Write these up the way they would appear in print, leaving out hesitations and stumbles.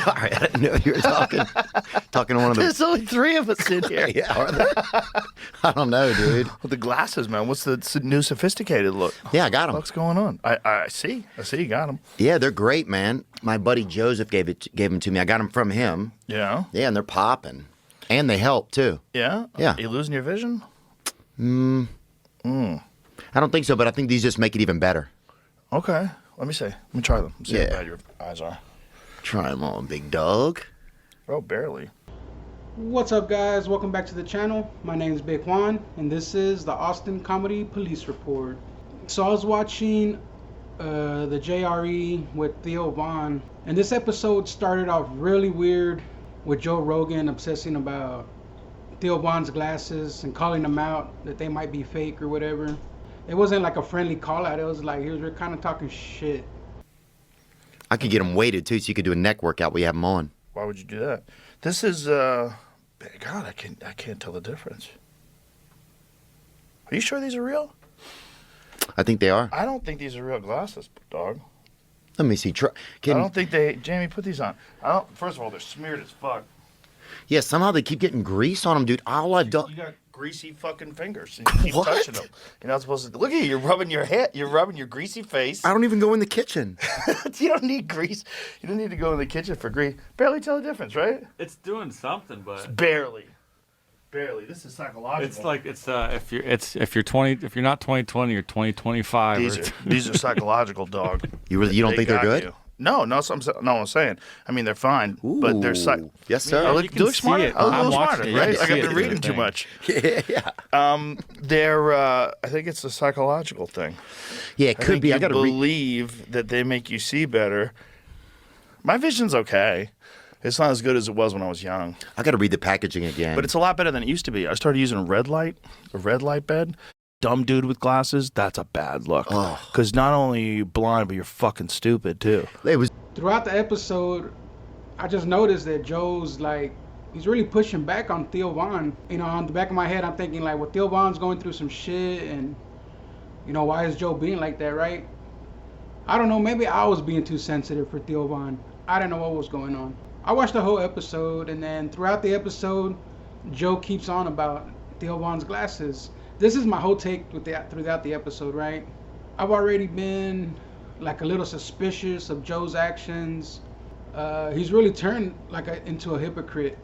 All right, I didn't know you were talking to one of the... There's only 3 of us in here. Yeah, are there? I don't know, dude. With the glasses, man. What's the new sophisticated look? Yeah, I got them. What's going on? I see you got them. Yeah, they're great, man. My buddy Joseph gave them to me. I got them from him. Yeah. Yeah, and they're popping. And they help, too. Yeah? Yeah. Are you losing your vision? I don't think so, but I think these just make it even better. Okay. Let me see. Let me try them. See how bad your eyes are. Try them on, big dog. Oh, barely. What's up, guys? Welcome back to the channel. My name is Big Juan, and this is the Austin Comedy Police Report. So I was watching the JRE with Theo Vaughn, and this episode started off really weird with Joe Rogan obsessing about Theo Vaughn's glasses and calling them out that they might be fake or whatever. It wasn't like a friendly call out. It was like he was kind of talking shit. I could get them weighted, too, so you could do a neck workout while you have them on. Why would you do that? This is, God, I can't tell the difference. Are you sure these are real? I think they are. I don't think these are real glasses, dog. Let me see. I don't think Jamie, put these on. First of all, they're smeared as fuck. Yeah, somehow they keep getting grease on them, dude. All I've done... You got greasy fucking fingers. And you keep touching them. You're not supposed to. Look at you. You're rubbing your head. You're rubbing your greasy face. I don't even go in the kitchen. You don't need grease. You don't need to go in the kitchen for grease. Barely tell the difference, right? It's doing something, but Barely. This is psychological. it's like if you're 20, if you're not 2020, you're 2025. These are psychological, dog. You don't think they're good? You. No, I'm saying. I mean, they're fine, but they're yes, sir. I You look, can do look see smarter. it. I look a I'm little watching smarter, it. You right? can Like see I've it been through reading the too thing. much. Yeah. They're. I think it's a psychological thing. Yeah, it could be. I got to believe that they make you see better. My vision's okay. It's not as good as it was when I was young. I got to read the packaging again. But it's a lot better than it used to be. I started using a red light bed. Dumb dude with glasses, that's a bad look. Because not only are you blind, but you're fucking stupid, too. It was... Throughout the episode, I just noticed that Joe's like, he's really pushing back on Theo Vaughn. You know, on the back of my head, I'm thinking like, well, Theo Vaughn's going through some shit, and, you know, why is Joe being like that, right? I don't know, maybe I was being too sensitive for Theo Vaughn. I didn't know what was going on. I watched the whole episode, and then throughout the episode, Joe keeps on about Theo Vaughn's glasses. This is my whole take throughout the episode, right? I've already been like a little suspicious of Joe's actions. He's really turned like into a hypocrite.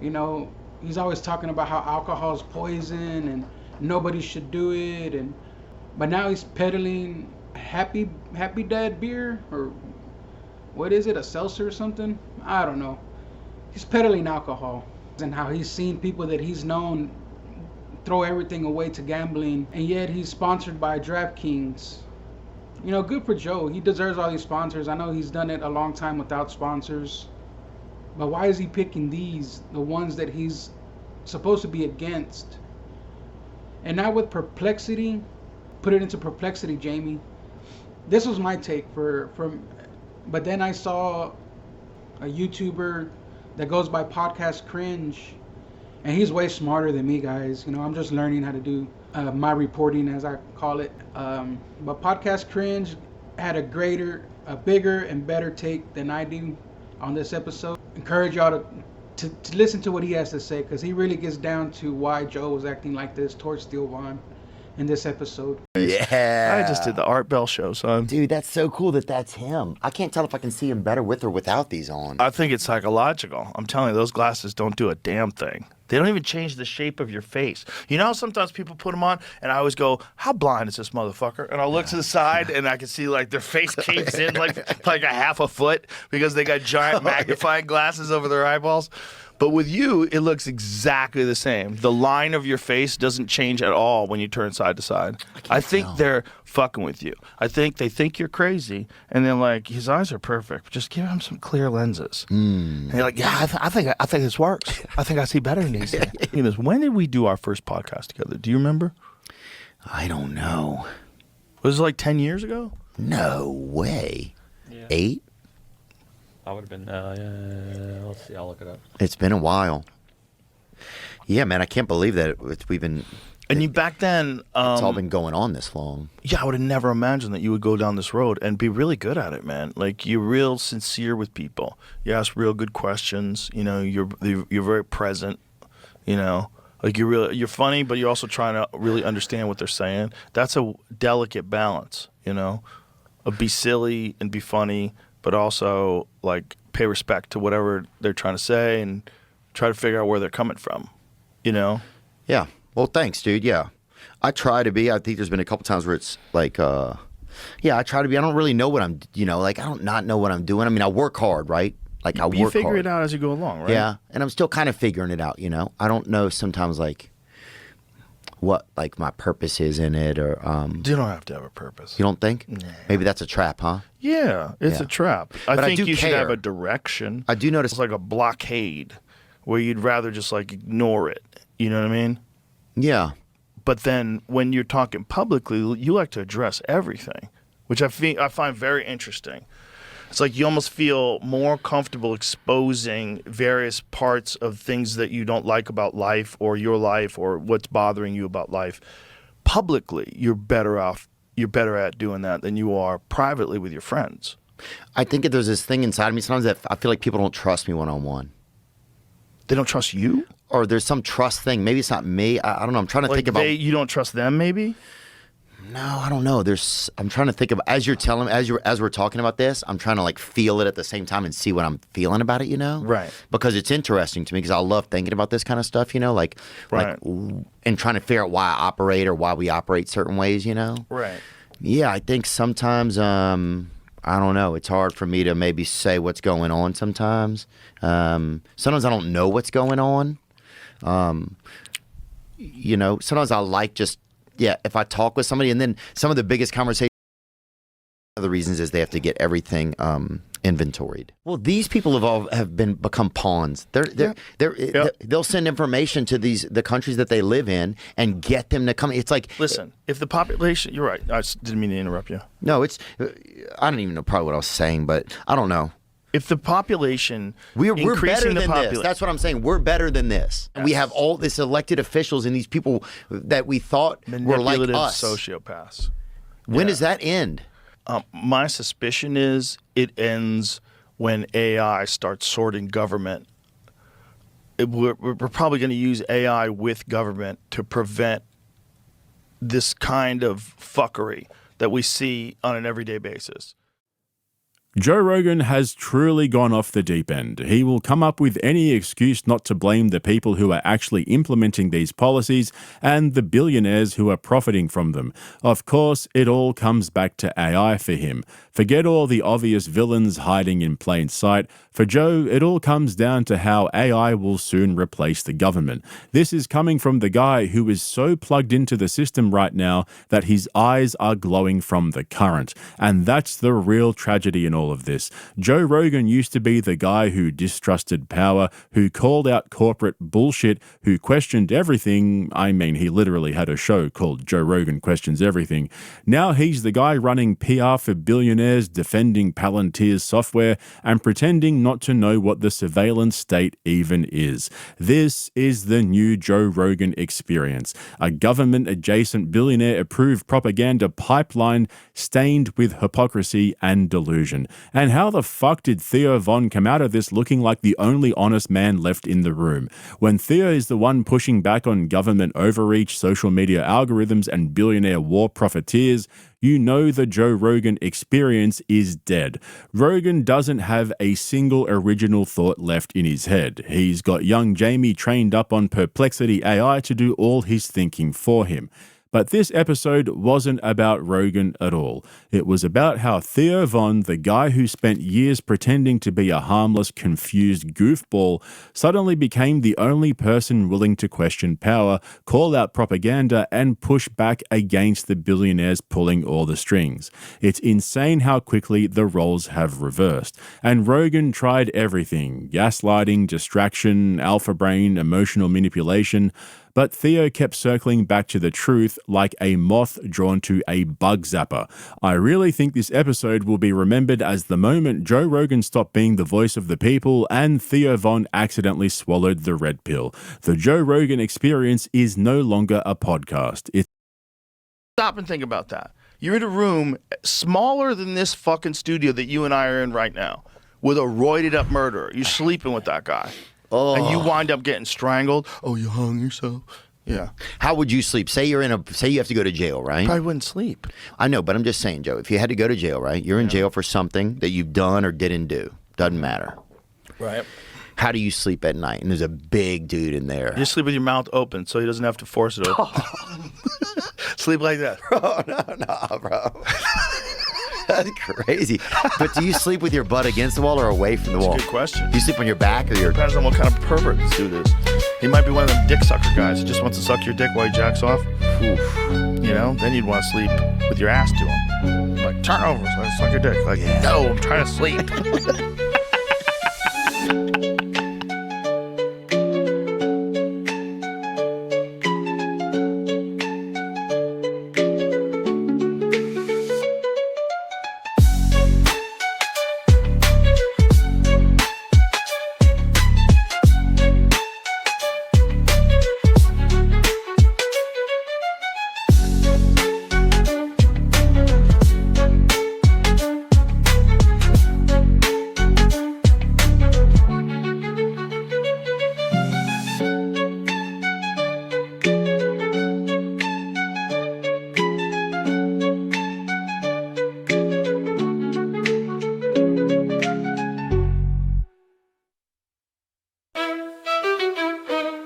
You know, he's always talking about how alcohol is poison and nobody should do it, but now he's peddling happy dad beer, or what is it, a seltzer or something? I don't know. He's peddling alcohol, and how he's seen people that he's known throw everything away to gambling, and yet he's sponsored by DraftKings. You know, good for Joe. He deserves all these sponsors. I know he's done it a long time without sponsors, but why is he picking these, the ones that he's supposed to be against? And now with perplexity, put it into perplexity, Jamie. This was my take but then I saw a YouTuber that goes by Podcast Cringe, and he's way smarter than me, guys. You know, I'm just learning how to do my reporting, as I call it. But Podcast Cringe had a bigger and better take than I do on this episode. Encourage y'all to listen to what he has to say, because he really gets down to why Joe was acting like this towards Theo Vaughn in this episode. Yeah. I just did the Art Bell show, son. Dude, that's so cool that's him. I can't tell if I can see him better with or without these on. I think it's psychological. I'm telling you, those glasses don't do a damn thing. They don't even change the shape of your face. You know how sometimes people put them on, and I always go, how blind is this motherfucker? And I'll look to the side, and I can see, like, their face caves in like a half a foot because they got giant magnifying glasses over their eyeballs. But with you, it looks exactly the same. The line of your face doesn't change at all when you turn side to side. I think they're fucking with you. I think they think you're crazy, and then like, his eyes are perfect. Just give him some clear lenses. And you're like, yeah, I think this works. I think I see better than these. When did we do our first podcast together? Do you remember? I don't know. Was it like 10 years ago? No way. Yeah. 8? I would have been. Let's see. I'll look it up. It's been a while. Yeah, man, I can't believe that we've been And you back then, It's all been going on this long. yeah, I would have never imagined that you would go down this road and be really good at it, man. Like you're real sincere with people. You ask real good questions. You know, you're very present. You know, like you're funny, but you're also trying to really understand what they're saying. That's a delicate balance. You know, of be silly and be funny, but also like pay respect to whatever they're trying to say and try to figure out where they're coming from. You know. Yeah. Well, thanks, dude. Yeah. I try to be. I think there's been a couple times where it's like, yeah, I try to be. I don't really know what I'm, like I don't not know what I'm doing. I mean, I work hard, right? Like I work hard. You figure it out as you go along, right? Yeah. And I'm still kind of figuring it out, I don't know sometimes like what like my purpose is in it or You don't have to have a purpose. you don't think? Nah. Maybe that's a trap, huh? Yeah, it's Yeah. a trap. I But I think do you should have care. a direction. I do notice It's like a blockade where you'd rather just like ignore it. You know what I mean? yeah. But then when you're talking publicly, you like to address everything, which I find very interesting. It's like you almost feel more comfortable exposing various parts of things that you don't like about life or your life or what's bothering you about life. Publicly, you're better at doing that than you are privately with your friends. I think there's this thing inside of me sometimes that I feel like people don't trust me one-on-one. They don't trust you? Or there's some trust thing. Maybe it's not me. I don't know. I'm trying to Like think about. you don't trust them, maybe? No, I don't know. I'm trying to think of as we're talking about this. I'm trying to like feel it at the same time and see what I'm feeling about it. Right. Because it's interesting to me because I love thinking about this kind of stuff. Like and trying to figure out why I operate or why we operate certain ways. Right. Yeah, I think sometimes I don't know. It's hard for me to maybe say what's going on sometimes. Sometimes I don't know what's going on. Sometimes I like just, if I talk with somebody and then some of the biggest conversations, one of the reasons is they have to get everything inventoried. Well, these people have become pawns. They'll send information to the countries that they live in and get them to come. It's like, listen, if the population, you're right. I didn't mean to interrupt you. No, I don't even know probably what I was saying, but I don't know. If the population, we're better increasing than the this. That's what I'm saying. We're better than this. Yes. We have all this elected officials and these people that we thought were like manipulative us. sociopaths. When does that end? My suspicion is it ends when AI starts sorting government. We're probably going to use AI with government to prevent this kind of fuckery that we see on an everyday basis. Joe Rogan has truly gone off the deep end. He will come up with any excuse not to blame the people who are actually implementing these policies and the billionaires who are profiting from them. Of course, it all comes back to AI for him. Forget all the obvious villains hiding in plain sight. For Joe, it all comes down to how AI will soon replace the government. This is coming from the guy who is so plugged into the system right now that his eyes are glowing from the current. And that's the real tragedy in all of this. Joe Rogan used to be the guy who distrusted power, who called out corporate bullshit, who questioned everything. I mean, he literally had a show called Joe Rogan Questions Everything. Now he's the guy running PR for billionaires, defending Palantir's software, and pretending not to know what the surveillance state even is. This is the new Joe Rogan experience, a government-adjacent billionaire-approved propaganda pipeline stained with hypocrisy and delusion. And how the fuck did Theo Von come out of this looking like the only honest man left in the room? When Theo is the one pushing back on government overreach, social media algorithms, and billionaire war profiteers, you know the Joe Rogan experience is dead. Rogan doesn't have a single original thought left in his head. He's got young Jamie trained up on Perplexity AI to do all his thinking for him. But this episode wasn't about Rogan at all. It was about how Theo Von, the guy who spent years pretending to be a harmless, confused goofball, suddenly became the only person willing to question power, call out propaganda, and push back against the billionaires pulling all the strings. It's insane how quickly the roles have reversed. And Rogan tried everything: gaslighting, distraction, alpha brain, emotional manipulation. but Theo kept circling back to the truth like a moth drawn to a bug zapper. I really think this episode will be remembered as the moment Joe Rogan stopped being the voice of the people and Theo Von accidentally swallowed the red pill. The Joe Rogan Experience is no longer a podcast. Stop and think about that. You're in a room smaller than this fucking studio that you and I are in right now with a roided up murderer. You're sleeping with that guy. Oh. And you wind up getting strangled. Oh, you hung yourself. Yeah. How would you sleep? Say you have to go to jail, right? Probably wouldn't sleep. I know, but I'm just saying, Joe, if you had to go to jail, right? You're in jail for something that you've done or didn't do. Doesn't matter. Right. How do you sleep at night? And there's a big dude in there. You sleep with your mouth open so he doesn't have to force it open. Sleep like that. Bro, no, bro. That's crazy. But do you sleep with your butt against the wall or away from the wall? That's a good question. Do you sleep on your back or your... Depends on what kind of perverts do this. He might be one of them dick sucker guys who just wants to suck your dick while he jacks off. Oof. You know, then you'd want to sleep with your ass to him. Like, turn over so I suck your dick. Like, no, I'm trying to sleep.